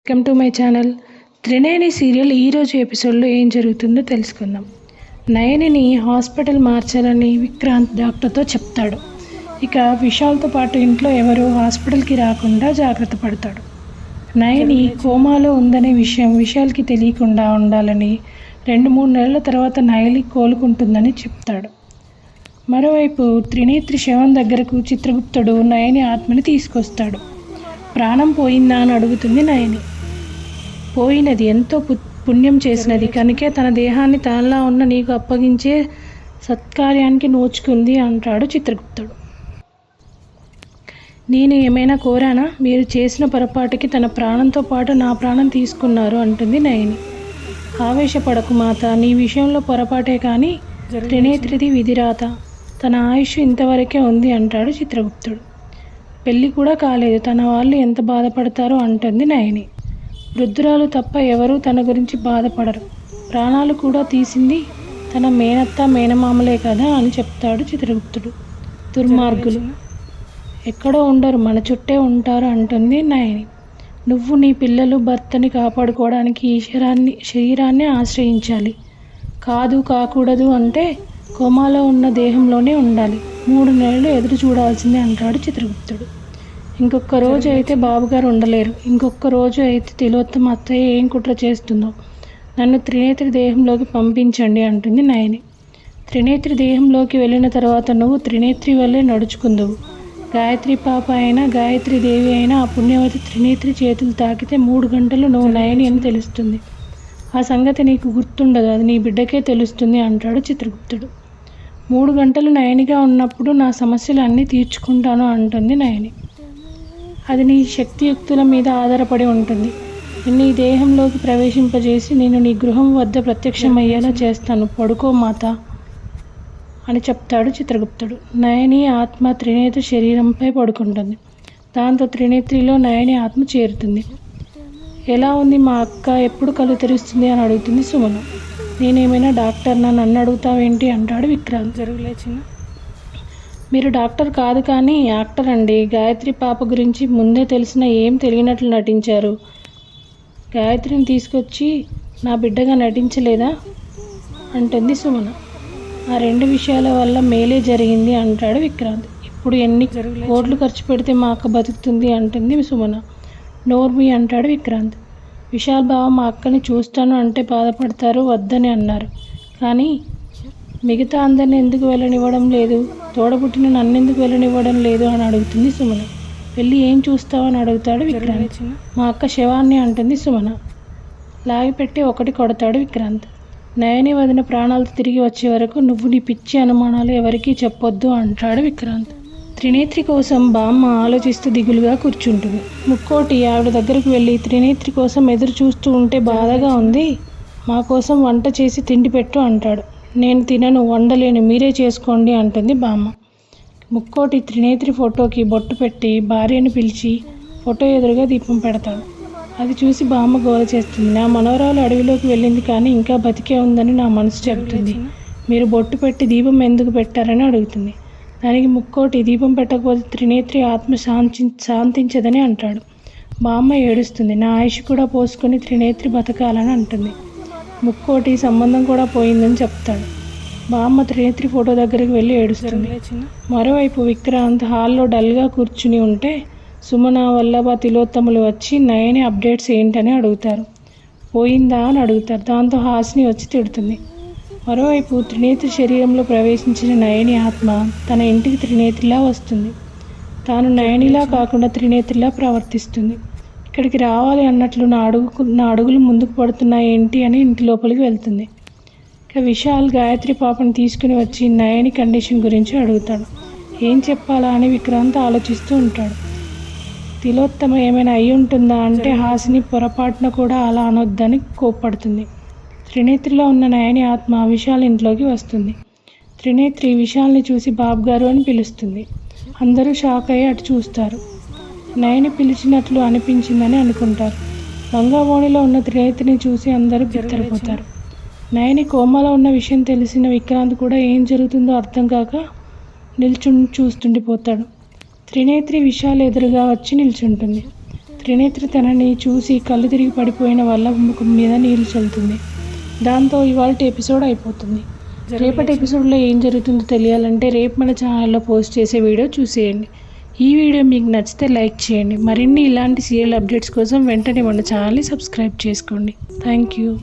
Welcome to my channel. Trinayani serial ఈరోజు ఎపిసోడ్లో ఏం జరుగుతుందో తెలుసుకుందాం. నయనిని హాస్పిటల్ మార్చాలని విక్రాంత్ డాక్టర్తో చెప్తాడు. ఇక విశాల్తో పాటు ఇంట్లో ఎవరు హాస్పిటల్కి రాకుండా జాగ్రత్త పడతాడు. నయని కోమాలో ఉందనే విషయం విశాల్కి తెలియకుండా ఉండాలని 2-3 నెలల తర్వాత నయని కోలుకుంటుందని చెప్తాడు. మరోవైపు త్రినేత్రి శవం దగ్గరకు చిత్రగుప్తుడు నయని ఆత్మని తీసుకొస్తాడు. ప్రాణం పోయిందా అని అడుగుతుంది నయని. పోయినది, ఎంతో పుణ్యం చేసినది కనుకే తన దేహాన్ని తనలా ఉన్న నీకు అప్పగించే సత్కార్యానికి నోచుకుంది అంటాడు చిత్రగుప్తుడు. నేను ఏమైనా కోరానా? మీరు చేసిన పొరపాటుకి తన ప్రాణంతో పాటు నా ప్రాణం తీసుకున్నారు అంటుంది నయని. ఆవేశపడకు మాత, నీ విషయంలో పొరపాటే కానీ త్రినేత్రిది విధిరాత. తన ఆయుష్ ఇంతవరకే ఉంది అంటాడు చిత్రగుప్తుడు. పెళ్ళి కూడా కాలేదు, తన వాళ్ళు ఎంత బాధపడతారో అంటుంది నయని. వృద్ధురాలు తప్ప ఎవరూ తన గురించి బాధపడరు. ప్రాణాలు కూడా తీసింది తన మేనత్త మేనమామలే కదా అని చెప్తాడు చిత్రగుప్తుడు. దుర్మార్గులు ఎక్కడో ఉండరు, మన చుట్టే ఉంటారు అంటుంది నయని. నువ్వు నీ పిల్లలు భర్తని కాపాడుకోవడానికి ఈ శరీరాన్ని ఆశ్రయించాలి. కాకూడదు అంటే కోమాలో ఉన్న దేహంలోనే ఉండాలి. 3 నెలలు ఎదురు చూడాల్సిందే అంటాడు చిత్రగుప్తుడు. ఇంకొక రోజు అయితే బాబుగారు ఉండలేరు. ఇంకొక రోజు అయితే తిలోత్తమ అత్తయ్య ఏం కుట్ర చేస్తుందో. నన్ను త్రినేత్రి దేహంలోకి పంపించండి అంటుంది నయని. త్రినేత్రి దేహంలోకి వెళ్ళిన తర్వాత నువ్వు త్రినేత్రి వల్లే నడుచుకుందువు. గాయత్రి పాప అయినా గాయత్రి దేవి అయినా ఆ పుణ్యవతి త్రినేత్రి చేతులు తాకితే 3 గంటలు నువ్వు నయని అని తెలుస్తుంది. ఆ సంగతి నీకు గుర్తుండదు, అది నీ బిడ్డకే తెలుస్తుంది అంటాడు చిత్రగుప్తుడు. 3 గంటలు నయనిగా ఉన్నప్పుడు నా సమస్యలు అన్నీ తీర్చుకుంటాను అంటుంది నయని. అది నీ శక్తియుక్తుల మీద ఆధారపడి ఉంటుంది. నీ దేహంలోకి ప్రవేశింపజేసి నేను నీ గృహం వద్ద ప్రత్యక్షమయ్యేలా చేస్తాను. పడుకో మాత అని చెప్తాడు చిత్రగుప్తుడు. నయని ఆత్మ త్రినేత్రి శరీరంపై పడుకుంటుంది. దాంతో త్రినేత్రిలో నయని ఆత్మ చేరుతుంది. ఎలా ఉంది మా అక్క, ఎప్పుడు కళ్ళు తెరుస్తుంది అని అడుగుతుంది సుమన. నేనేమైనా డాక్టర్నా, నన్ను అడుగుతావేంటి అంటాడు విక్రాంత్. మీరు డాక్టర్ కాదు కానీ యాక్టర్ అండి. గాయత్రి పాప గురించి ముందే తెలిసిన ఏం తెలియనట్లు నటించారు. గాయత్రిని తీసుకొచ్చి నా బిడ్డగా నటించలేదా అంటుంది సుమన. ఆ 2 విషయాల వల్ల మేలే జరిగింది అంటాడు విక్రాంత్. ఇప్పుడు ఎన్ని కోట్లు ఖర్చు పెడితే మా అక్క బతుకుతుంది అంటుంది సుమన. నోర్మి అంటాడు విక్రాంత్. విశాల్ బావ మా అక్కని చూస్తాను అంటే బాధపడతారు, వద్దని అన్నారు. కానీ మిగతా అందరిని ఎందుకు వెళ్ళనివ్వడం లేదు? తోడబుట్టిన నన్నెందుకు వెళ్ళనివ్వడం లేదు అని అడుగుతుంది సుమన. వెళ్ళి ఏం చూస్తావని అడుగుతాడు విక్రాంత్. మా అక్క శవాన్ని అంటుంది సుమన. లాగిపెట్టి ఒకటి కొడతాడు విక్రాంత్. నయని వదిన ప్రాణాలతో తిరిగి వచ్చే వరకు నువ్వు నీ పిచ్చి అనుమానాలు ఎవరికీ చెప్పొద్దు అంటాడు విక్రాంత్. త్రినేత్రి కోసం బామ్మ ఆలోచిస్తూ దిగులుగా కూర్చుంటుంది. ముక్కోటి ఆవిడ దగ్గరకు వెళ్ళి త్రినేత్రి కోసం ఎదురు చూస్తూ ఉంటే బాధగా ఉంది, మా కోసం వంట చేసి తిండి పెట్టు అంటాడు. నేను తినను, వండలేను, మీరే చేసుకోండి అంటుంది బామ్మ. ముక్కోటి త్రినేత్రి ఫోటోకి బొట్టు పెట్టి భార్యను పిలిచి ఫోటో ఎదురుగా దీపం పెడతాడు. అది చూసి బామ్మ గోల చేస్తుంది. నా మనవరాలు అడవిలోకి వెళ్ళింది కానీ ఇంకా బతికే ఉందని నా మనసు చెబుతుంది. మీరు బొట్టు పెట్టి దీపం ఎందుకు పెట్టారని అడుగుతుంది. దానికి ముక్కోటి దీపం పెట్టకపోతే త్రినేత్రి ఆత్మ శాంతించదని అంటాడు. బామ్మ ఏడుస్తుంది. నా ఆయుష్ కూడా పోసుకొని త్రినేత్రి బతకాలని అంటుంది. ముక్కోటి సంబంధం కూడా పోయిందని చెప్తాడు. బామ్మ త్రినేత్రి ఫోటో దగ్గరికి వెళ్ళి ఏడుస్తుంది. మరోవైపు విక్రాంత్ హాల్లో డల్గా కూర్చుని ఉంటే సుమన, వల్లభ, తిలోత్తములు వచ్చి నయని అప్డేట్స్ ఏంటని అడుగుతారు. పోయిందా అని అడుగుతారు. దాంతో హాసిని వచ్చి తిడుతుంది. మరోవైపు త్రినేత్రి శరీరంలో ప్రవేశించిన నయని ఆత్మ తన ఇంటికి త్రినేత్రిలా వస్తుంది. తాను నయనిలా కాకుండా త్రినేత్రిలా ప్రవర్తిస్తుంది. ఇక్కడికి రావాలి అన్నట్లు నా అడుగులు ముందుకు పడుతున్నాయి ఏంటి అని ఇంటి లోపలికి వెళ్తుంది. ఇక విశాల్ గాయత్రి పాపను తీసుకుని వచ్చి నయని కండిషన్ గురించి అడుగుతాడు. ఏం చెప్పాలా అని విక్రాంత్ ఆలోచిస్తూ ఉంటాడు. తిలోత్తమ ఏమైనా అయి ఉంటుందా అంటే హాసిని పొరపాటున కూడా అలా అనొద్దని కోప్పడుతుంది. త్రినేత్రిలో ఉన్న నయని ఆత్మ విశాల్ ఇంట్లోకి వస్తుంది. త్రినేత్రి విశాల్ని చూసి బాబుగారు అని పిలుస్తుంది. అందరూ షాక్ అయ్యి అటు చూస్తారు. నయని పిలిచినట్లు అనిపించిందని అనుకుంటారు. బంగావోణిలో ఉన్న త్రినేత్రిని చూసి అందరూ బిత్తరపోతారు. నయని కోమాలో ఉన్న విషయం తెలిసిన విక్రాంత్ కూడా ఏం జరుగుతుందో అర్థం కాక చూస్తుండిపోతాడు. త్రినేత్రి విశాల్ ఎదురుగా వచ్చి నిల్చుంటుంది. త్రినేత్రి తనని చూసి కళ్ళు తిరిగి పడిపోయిన వాళ్ళ ముఖం మీద నీళ్లు చల్లుతుంది. దాంతో ఇవాళ ఎపిసోడ్ అయిపోతుంది. రేపటి ఎపిసోడ్లో ఏం జరుగుతుందో తెలియాలంటే రేపు మన ఛానల్లో పోస్ట్ చేసే వీడియో చూసేయండి. ఈ వీడియో మీకు నచ్చితే లైక్ చేయండి. మరిన్ని ఇలాంటి సీరియల్ అప్డేట్స్ కోసం వెంటనే మన ఛానల్ని సబ్స్క్రైబ్ చేసుకోండి. Thank you.